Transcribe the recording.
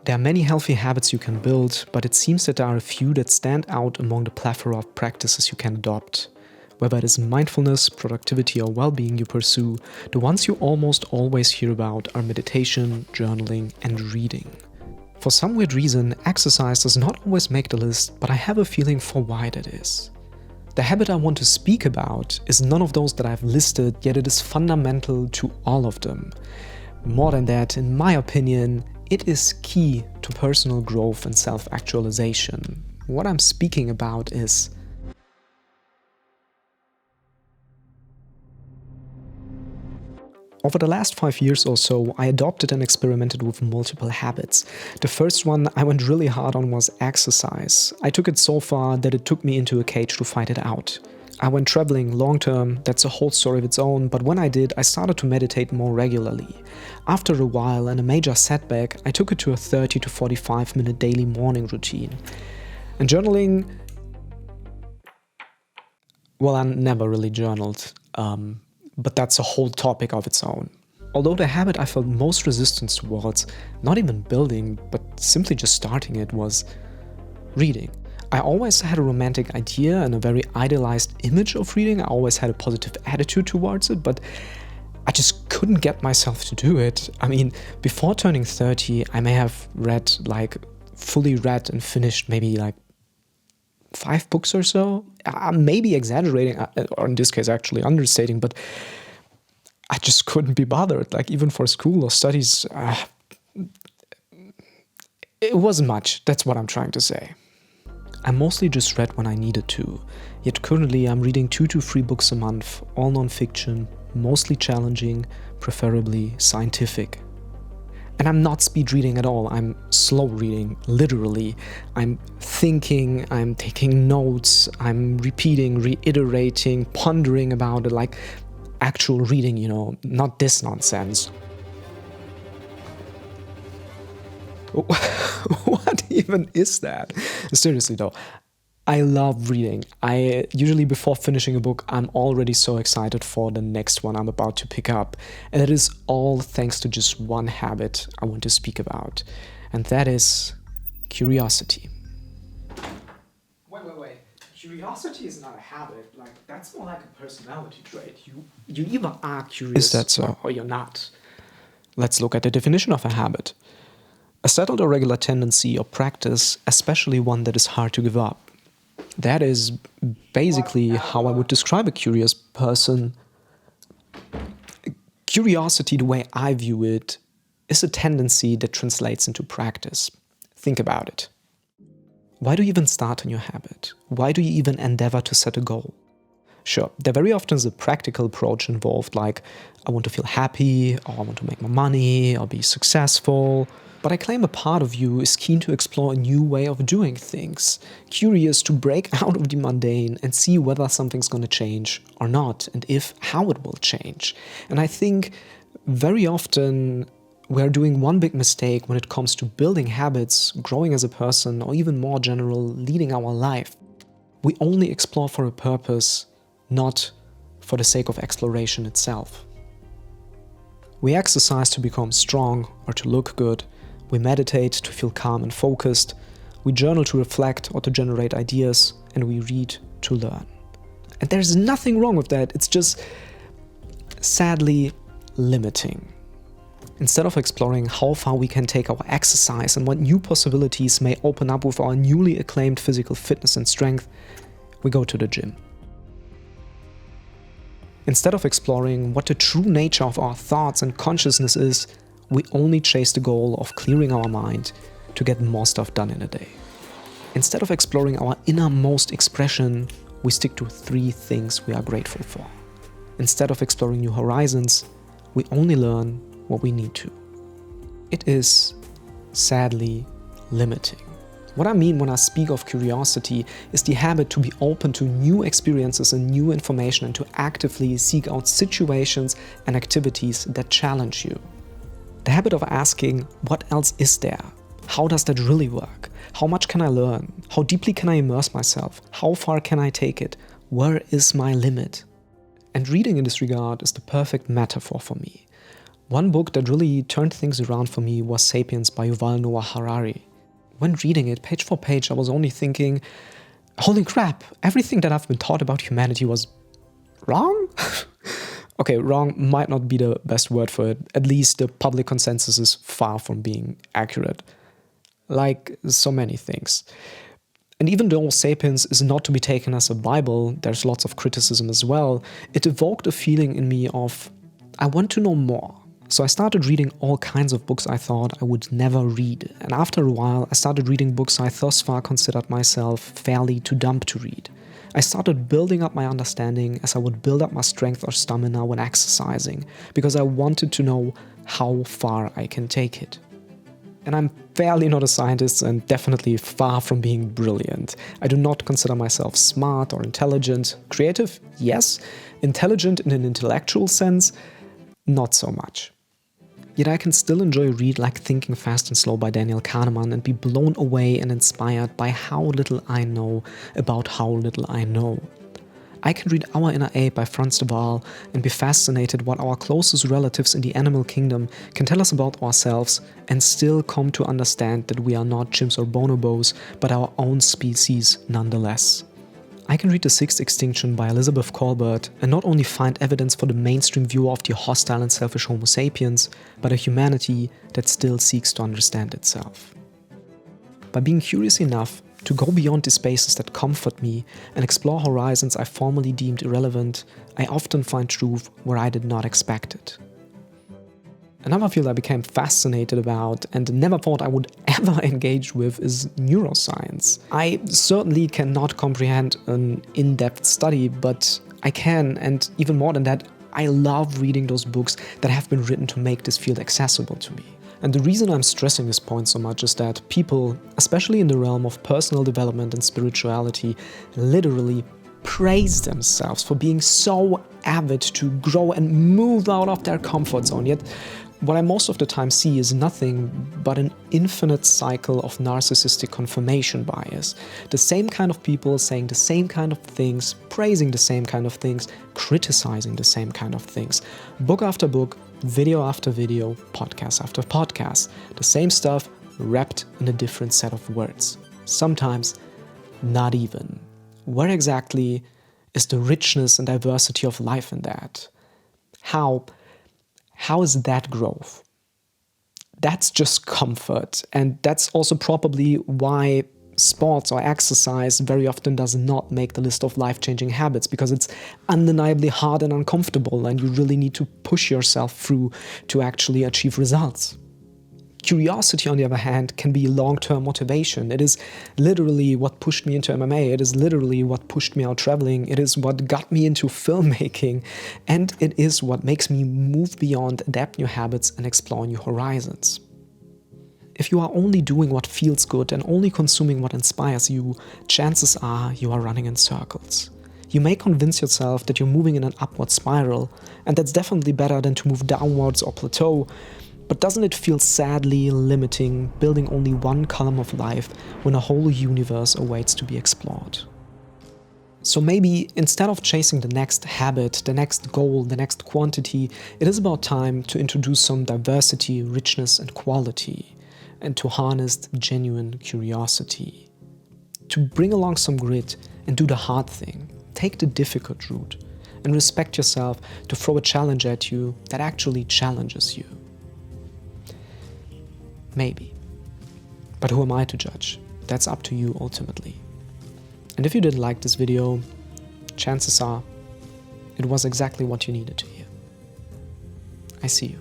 There are many healthy habits you can build, but it seems that there are a few that stand out among the plethora of practices you can adopt. Whether it is mindfulness, productivity, or well-being you pursue, the ones you almost always hear about are meditation, journaling, and reading. For some weird reason, exercise does not always make the list, but I have a feeling for why that is. The habit I want to speak about is none of those that I've listed, yet it is fundamental to all of them. More than that, in my opinion, it is key to personal growth and self-actualization. What I'm speaking about is over the last 5 years or so, I adopted and experimented with multiple habits. The first one I went really hard on was exercise. I took it so far that it took me into a cage to fight it out. I went traveling long term, that's a whole story of its own, but when I did, I started to meditate more regularly. After a while and a major setback, I took it to a 30 to 45 minute daily morning routine. And journaling, well, I never really journaled. But that's a whole topic of its own. Although the habit I felt most resistance towards, not even building, but simply just starting it, was reading. I always had a romantic idea and a very idealized image of reading. I always had a positive attitude towards it, but I just couldn't get myself to do it. I mean, before turning 30, I may have fully read and finished maybe 5 books or so. I may be exaggerating, or in this case actually understating, but I just couldn't be bothered. Even for school or studies, it wasn't much. That's what I'm trying to say. I mostly just read when I needed to. Yet currently I'm reading 2 to 3 books a month, all non-fiction, mostly challenging, preferably scientific. And I'm not speed reading at all, I'm slow reading, literally. I'm thinking, I'm taking notes, I'm repeating, reiterating, pondering about it, like actual reading, not this nonsense. What even is that? Seriously though, I love reading. I usually, before finishing a book, I'm already so excited for the next one I'm about to pick up. And it is all thanks to just one habit I want to speak about. And that is curiosity. Wait. Curiosity is not a habit. That's more like a personality trait. You either are curious Is that so? Or you're not. Let's look at the definition of a habit. A settled or regular tendency or practice, especially one that is hard to give up. That is basically how I would describe a curious person. Curiosity, the way I view it, is a tendency that translates into practice. Think about it. Why do you even start a new habit? Why do you even endeavor to set a goal? Sure, there very often is a practical approach involved, like I want to feel happy, or I want to make more money, or be successful. But I claim a part of you is keen to explore a new way of doing things, curious to break out of the mundane and see whether something's going to change or not, and if, how it will change. And I think very often we're doing one big mistake when it comes to building habits, growing as a person, or even more general, leading our life. We only explore for a purpose, not for the sake of exploration itself. We exercise to become strong or to look good. We meditate to feel calm and focused, we journal to reflect or to generate ideas, and we read to learn. And there's nothing wrong with that, it's just sadly limiting. Instead of exploring how far we can take our exercise and what new possibilities may open up with our newly acclaimed physical fitness and strength, we go to the gym. Instead of exploring what the true nature of our thoughts and consciousness is, we only chase the goal of clearing our mind to get more stuff done in a day. Instead of exploring our innermost expression, we stick to 3 things we are grateful for. Instead of exploring new horizons, we only learn what we need to. It is, sadly, limiting. What I mean when I speak of curiosity is the habit to be open to new experiences and new information and to actively seek out situations and activities that challenge you. The habit of asking, what else is there? How does that really work? How much can I learn? How deeply can I immerse myself? How far can I take it? Where is my limit? And reading in this regard is the perfect metaphor for me. One book that really turned things around for me was Sapiens by Yuval Noah Harari. When reading it, page for page, I was only thinking, holy crap, everything that I've been taught about humanity was wrong? Okay, wrong might not be the best word for it. At least the public consensus is far from being accurate. Like so many things. And even though Sapiens is not to be taken as a Bible, there's lots of criticism as well, it evoked a feeling in me of, I want to know more. So I started reading all kinds of books I thought I would never read. And after a while, I started reading books I thus far considered myself fairly too dumb to read. I started building up my understanding as I would build up my strength or stamina when exercising, because I wanted to know how far I can take it. And I'm fairly not a scientist and definitely far from being brilliant. I do not consider myself smart or intelligent. Creative, yes. Intelligent in an intellectual sense, not so much. Yet I can still enjoy a read like Thinking Fast and Slow by Daniel Kahneman and be blown away and inspired by how little I know about how little I know. I can read Our Inner Ape by Frans de Waal and be fascinated what our closest relatives in the animal kingdom can tell us about ourselves and still come to understand that we are not chimps or bonobos, but our own species nonetheless. I can read The Sixth Extinction by Elizabeth Kolbert and not only find evidence for the mainstream view of the hostile and selfish Homo sapiens, but a humanity that still seeks to understand itself. By being curious enough to go beyond the spaces that comfort me and explore horizons I formerly deemed irrelevant, I often find truth where I did not expect it. Another field I became fascinated about and never thought I would ever engage with is neuroscience. I certainly cannot comprehend an in-depth study, but I can, and even more than that, I love reading those books that have been written to make this field accessible to me. And the reason I'm stressing this point so much is that people, especially in the realm of personal development and spirituality, literally praise themselves for being so avid to grow and move out of their comfort zone. Yet, what I most of the time see is nothing but an infinite cycle of narcissistic confirmation bias. The same kind of people saying the same kind of things, praising the same kind of things, criticizing the same kind of things. Book after book, video after video, podcast after podcast. The same stuff wrapped in a different set of words. Sometimes not even. Where exactly is the richness and diversity of life in that? How is that growth? That's just comfort. And that's also probably why sports or exercise very often does not make the list of life-changing habits, because it's undeniably hard and uncomfortable and you really need to push yourself through to actually achieve results. Curiosity, on the other hand, can be long-term motivation. It is literally what pushed me into MMA. It is literally what pushed me out traveling. It is what got me into filmmaking. And it is what makes me move beyond, adapt new habits, and explore new horizons. If you are only doing what feels good and only consuming what inspires you, chances are you are running in circles. You may convince yourself that you're moving in an upward spiral, and that's definitely better than to move downwards or plateau. But doesn't it feel sadly limiting, building only one column of life when a whole universe awaits to be explored? So maybe instead of chasing the next habit, the next goal, the next quantity, it is about time to introduce some diversity, richness, and quality, and to harness genuine curiosity. To bring along some grit and do the hard thing, take the difficult route, and respect yourself to throw a challenge at you that actually challenges you. Maybe. But who am I to judge? That's up to you ultimately. And if you didn't like this video, chances are it was exactly what you needed to hear. I see you.